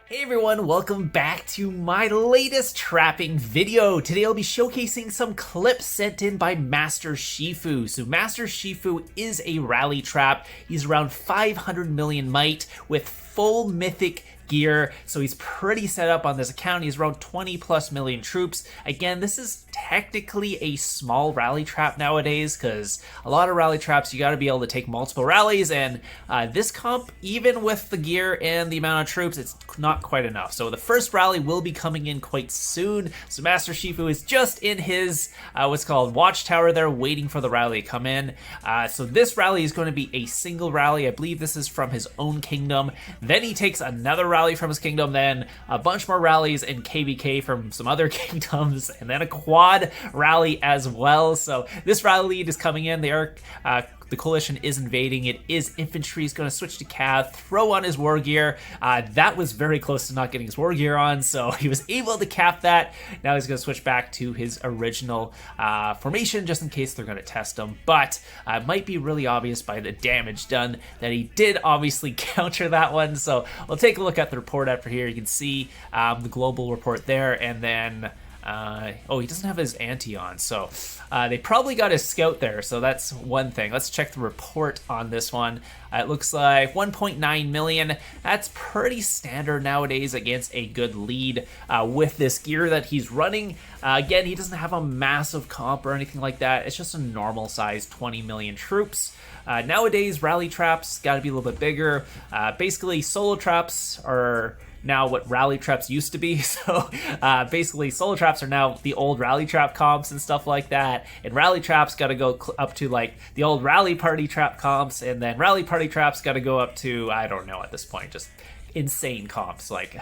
Hey everyone, welcome back to my latest trapping video. Today I'll be showcasing some clips sent in by Master Shifu. So Master Shifu is a rally trap. He's around 500 million might with full mythic gear, so he's pretty set up on this account. He's around 20 plus million troops. Again, this is technically a small rally trap nowadays because a lot of rally traps you got to be able to take multiple rallies, and this comp, even with the gear and the amount of troops, it's not quite enough. So the first rally will be coming in quite soon. So Master Shifu is just in his what's called watchtower there, waiting for the rally to come in. So this rally is going to be a single rally. I believe this is from his own kingdom. Then he takes another rally from his kingdom, then a bunch more rallies in KVK from some other kingdoms, and then a quad rally as well. So this rally lead is coming in. They are the coalition is invading. It is infantry. He's going to switch to cav, throw on his war gear. That was very close to not getting his war gear on, so he was able to cap that. Now he's going to switch back to his original formation just in case they're going to test him. But it might be really obvious by the damage done that he did obviously counter that one. So we'll take a look at the report after here. You can see the global report there, and then oh, he doesn't have his anti on, so they probably got his scout there, so that's one thing. Let's check the report on this one. It looks like 1.9 million. That's pretty standard nowadays against a good lead with this gear that he's running. Again, he doesn't have a massive comp or anything like that. It's just a normal size 20 million troops. Nowadays, rally traps got to be a little bit bigger. Basically, solo traps are now what rally traps used to be. So basically solo traps are now the old rally trap comps and stuff like that, and rally traps got to go up to like the old rally party trap comps, and then rally party traps got to go up to, I don't know at this point, just insane comps. Like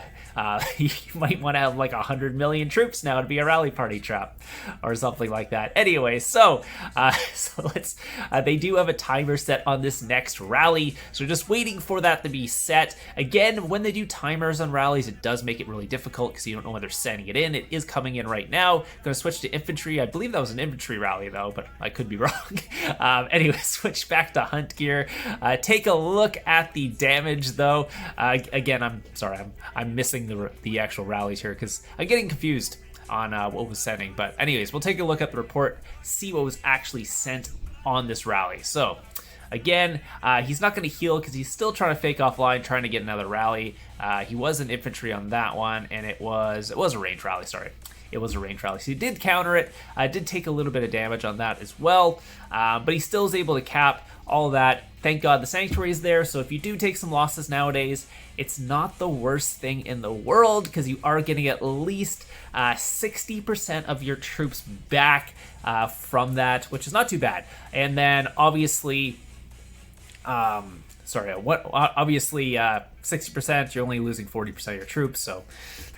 you might want to have like 100 million troops now to be a rally party trap or something like that. Anyway, so let's they do have a timer set on this next rally, so just waiting for that to be set. Again, when they do timers on rallies, it does make it really difficult because you don't know when they're sending it in. It is coming in right now. Going to switch to infantry. I believe that was an infantry rally though, but I could be wrong. Anyway, switch back to hunt gear. Take a look at the damage though. Again, I'm sorry, I'm missing the actual rallies here because I'm getting confused on what was sending. But anyways, we'll take a look at the report, see what was actually sent on this rally. So again, he's not going to heal because he's still trying to fake offline, trying to get another rally. He was an infantry on that one, and it was a range rally. Sorry. It was a range rally, so he did counter it. Did take a little bit of damage on that as well, but he still is able to cap all that. Thank God the Sanctuary is there, so if you do take some losses nowadays, it's not the worst thing in the world because you are getting at least 60% of your troops back from that, which is not too bad. And then obviously, obviously 60%, you're only losing 40% of your troops, so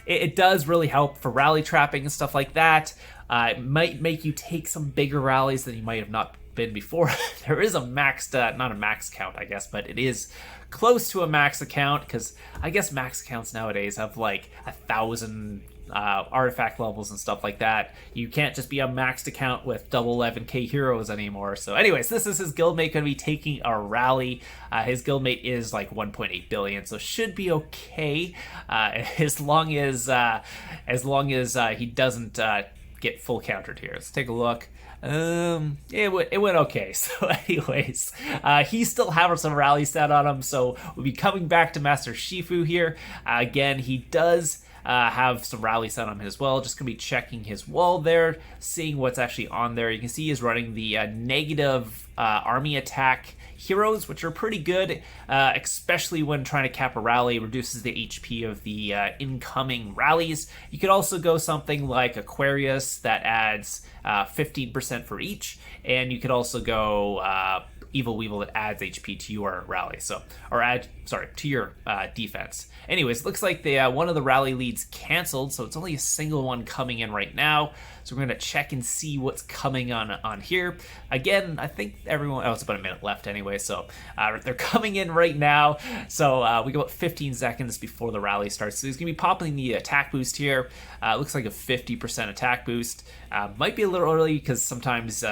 it does really help for rally trapping and stuff like that. It might make you take some bigger rallies than you might have not been before. There is a maxed, not a max count, I guess, but it is close to a max account because I guess max accounts nowadays have like 1,000 artifact levels and stuff like that. You can't just be a maxed account with double 11k heroes anymore. So anyways, this is his guildmate going to be taking a rally. His guildmate is like 1.8 billion, so should be okay as long as he doesn't get full countered here. Let's take a look. It went okay. So anyways, he still has some rally set on him, so we'll be coming back to Master Shifu here. Again, he does have some rally set on him as well. Just gonna be checking his wall there, seeing what's actually on there. You can see he's running the negative army attack heroes, which are pretty good, especially when trying to cap a rally. Reduces the HP of the incoming rallies. You could also go something like Aquarius that adds 15% for each, and you could also go Evil Weevil that adds HP to your rally, to your defense. Anyways, it looks like one of the rally leads canceled, so it's only a single one coming in right now. So we're going to check and see what's coming on here. Again, I think everyone, it's about a minute left anyway, so they're coming in right now. So we got about 15 seconds before the rally starts. So he's going to be popping the attack boost here. Looks like a 50% attack boost. Might be a little early because sometimes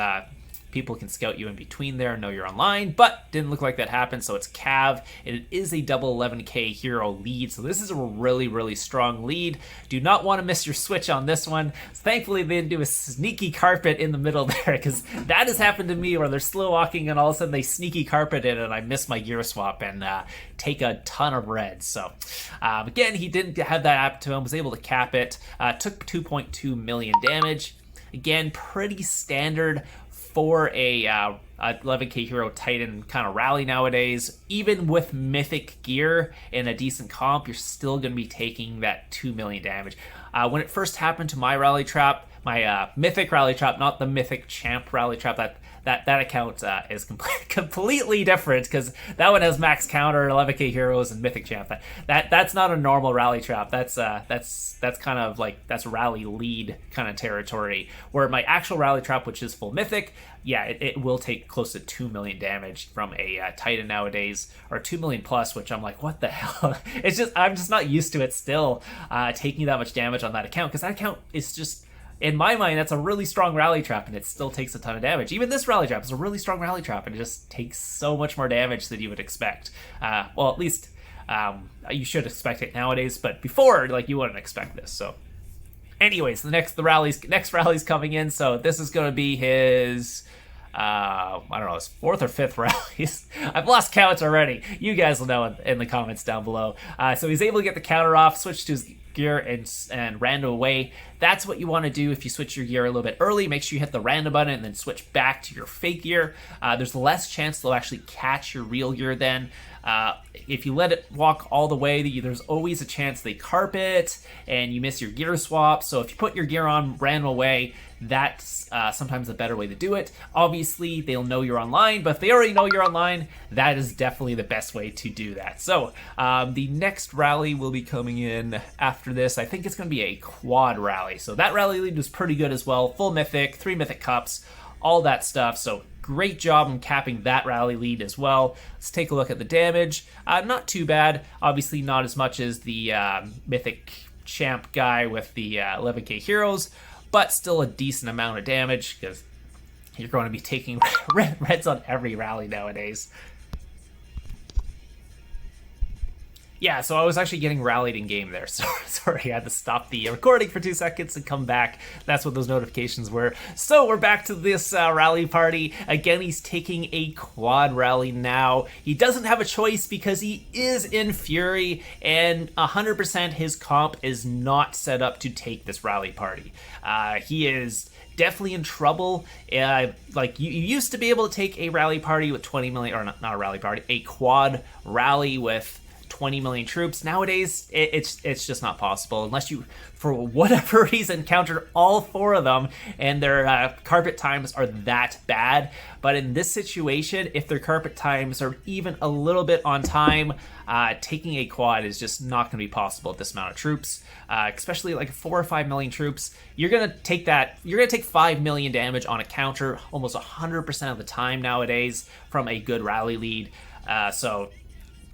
people can scout you in between there and know you're online, but didn't look like that happened. So it's Cav, and it is a double 11k hero lead. So this is a really, really strong lead. Do not want to miss your switch on this one. Thankfully, they didn't do a sneaky carpet in the middle there, because that has happened to me where they're slow walking and all of a sudden they sneaky carpet in and I miss my gear swap and take a ton of red. So again, he didn't have that happen to him, was able to cap it, took 2.2 million damage. Again, pretty standard for a 11k hero Titan kind of rally nowadays. Even with Mythic gear in a decent comp, you're still going to be taking that 2 million damage. When it first happened to my rally trap, my Mythic rally trap, not the Mythic champ rally trap, that account is completely different, because that one has max counter, 11k heroes, and Mythic champ. That's not a normal rally trap. That's kind of like, that's rally lead kind of territory. Where my actual rally trap, which is full Mythic, yeah, it will take close to 2 million damage from a Titan nowadays, or 2 million plus, which I'm like, what the hell? I'm just not used to it still taking that much damage on that account, because that account is just, in my mind, that's a really strong rally trap, and it still takes a ton of damage. Even this rally trap is a really strong rally trap, and it just takes so much more damage than you would expect. Well, at least you should expect it nowadays, but before, like, you wouldn't expect this. So, anyways, next rally's coming in. So this is going to be his, I don't know, his 4th or 5th rallies. I've lost counts already. You guys will know in the comments down below. So he's able to get the counter off, switch to his gear and random away. That's what you want to do if you switch your gear a little bit early. Make sure you hit the random button and then switch back to your fake gear. There's less chance they'll actually catch your real gear then. If you let it walk all the way, there's always a chance they carpet and you miss your gear swap. So if you put your gear on random away, that's sometimes a better way to do it. Obviously, they'll know you're online, but if they already know you're online, that is definitely the best way to do that. So the next rally will be coming in after this. I think it's going to be a quad rally. So that rally lead was pretty good as well. Full Mythic, 3 Mythic cups, all that stuff. So great job in capping that rally lead as well. Let's take a look at the damage. Not too bad. Obviously not as much as the Mythic champ guy with the 11k heroes, but still a decent amount of damage, because you're going to be taking reds on every rally nowadays. Yeah, so I was actually getting rallied in game there. So sorry, I had to stop the recording for 2 seconds and come back. That's what those notifications were. So we're back to this rally party. Again, he's taking a quad rally now. He doesn't have a choice because he is in Fury, and 100% his comp is not set up to take this rally party. He is definitely in trouble. Like, you used to be able to take a rally party with 20 million, or not a rally party, a quad rally with 20 million troops. Nowadays, it's just not possible unless you, for whatever reason, countered all 4 of them and their carpet times are that bad. But in this situation, if their carpet times are even a little bit on time, taking a quad is just not going to be possible at this amount of troops, especially like 4 or 5 million troops. You're going to take 5 million damage on a counter almost 100% of the time nowadays from a good rally lead. So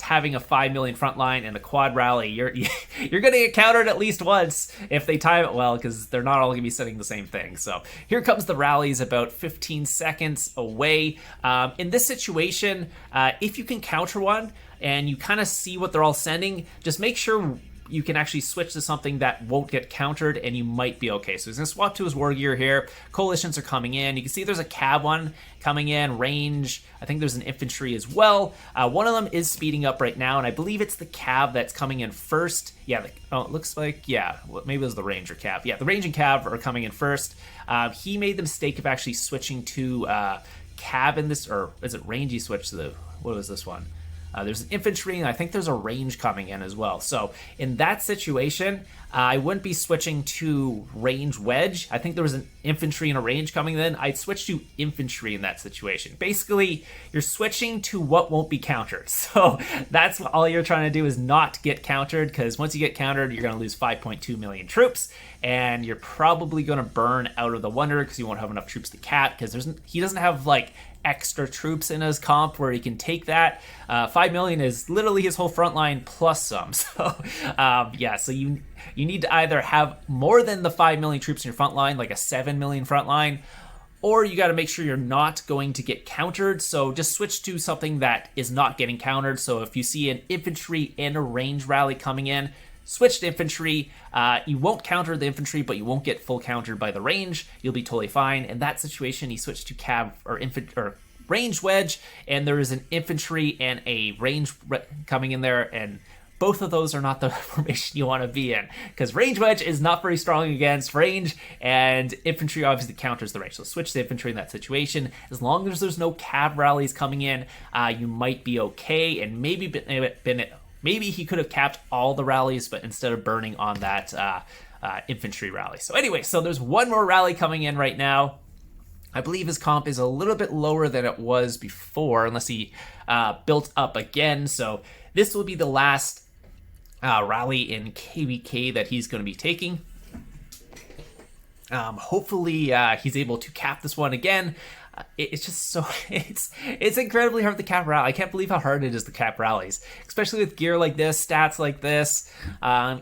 having a 5 million front line and a quad rally, you're going to get countered at least once if they time it well, because they're not all going to be setting the same thing. So here comes the rallies about 15 seconds away. In this situation, if you can counter one and you kind of see what they're all sending, just make sure you can actually switch to something that won't get countered and you might be okay. So he's going to swap to his war gear here. Coalitions are coming in. You can see there's a cav one coming in, range. I think there's an infantry as well. One of them is speeding up right now, and I believe it's the cav that's coming in first. Yeah, it looks like, yeah, maybe it was the range or cav. Yeah, the range and cav are coming in first. He made the mistake of actually switching to cav in this, or is it range he switched to the, what was this one? There's an infantry, and I think there's a range coming in as well. So in that situation, I wouldn't be switching to range wedge. I think there was an infantry and a range coming in. I'd switch to infantry in that situation. Basically, you're switching to what won't be countered. So that's all you're trying to do, is not get countered, because once you get countered, you're going to lose 5.2 million troops, and you're probably going to burn out of the Wonder because you won't have enough troops to cap, because he doesn't have like extra troops in his comp where he can take that. 5 million is literally his whole front line plus some. So yeah, so you need to either have more than the 5 million troops in your front line, like a 7 million front line, or you got to make sure you're not going to get countered. So just switch to something that is not getting countered. So if you see an infantry and a range rally coming in, switch to infantry. You won't counter the infantry, but you won't get full countered by the range. You'll be totally fine. In that situation, he switched to cav or range wedge, and there is an infantry and a range coming in there, and both of those are not the formation you want to be in, because range wedge is not very strong against range, and infantry obviously counters the range. So switch to infantry in that situation. As long as there's no cav rallies coming in, you might be okay, and maybe he could have capped all the rallies, but instead of burning on that infantry rally. So anyway, so there's one more rally coming in right now. I believe his comp is a little bit lower than it was before, unless he built up again. So this will be the last rally in KVK that he's going to be taking. Hopefully he's able to cap this one again. It's just so it's incredibly hard to cap rally. I can't believe how hard it is to cap rallies, especially with gear like this, stats like this,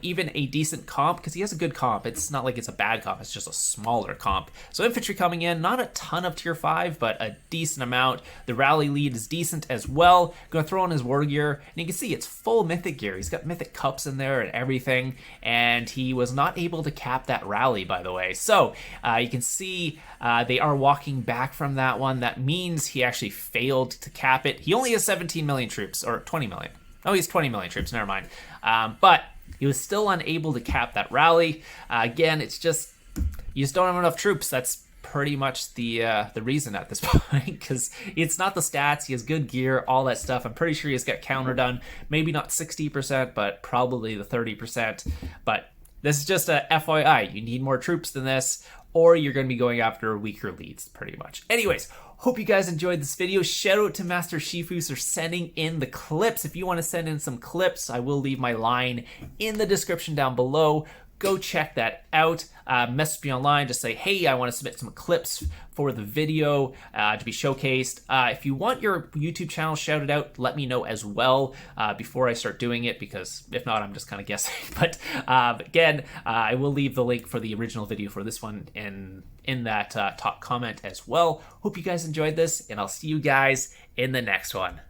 even a decent comp, because he has a good comp. It's not like it's a bad comp, it's just a smaller comp. So infantry coming in, not a ton of tier 5, but a decent amount. The rally lead is decent as well. Gonna throw on his war gear, and you can see it's full mythic gear. He's got mythic cups in there and everything, and he was not able to cap that rally, by the way. So you can see they are walking back from that one. That means he actually failed to cap it. He only has 17 million troops, or 20 million. Oh, he has 20 million troops, never mind. But he was still unable to cap that rally. Again, it's just, you just don't have enough troops. That's pretty much the reason at this point, because it's not the stats. He has good gear, all that stuff. I'm pretty sure he's got counter done. Maybe not 60%, but probably the 30%. But this is just a FYI. You need more troops than this, or you're going to be going after weaker leads, pretty much. Anyways, hope you guys enjoyed this video. Shout out to Master Shifu for sending in the clips. If you want to send in some clips, I will leave my line in the description down below. Go check that out. Message me online, just say, hey, I want to submit some clips for the video to be showcased. If you want your YouTube channel shouted out, let me know as well before I start doing it, because if not, I'm just kind of guessing. But again, I will leave the link for the original video for this one in that top comment as well. Hope you guys enjoyed this, and I'll see you guys in the next one.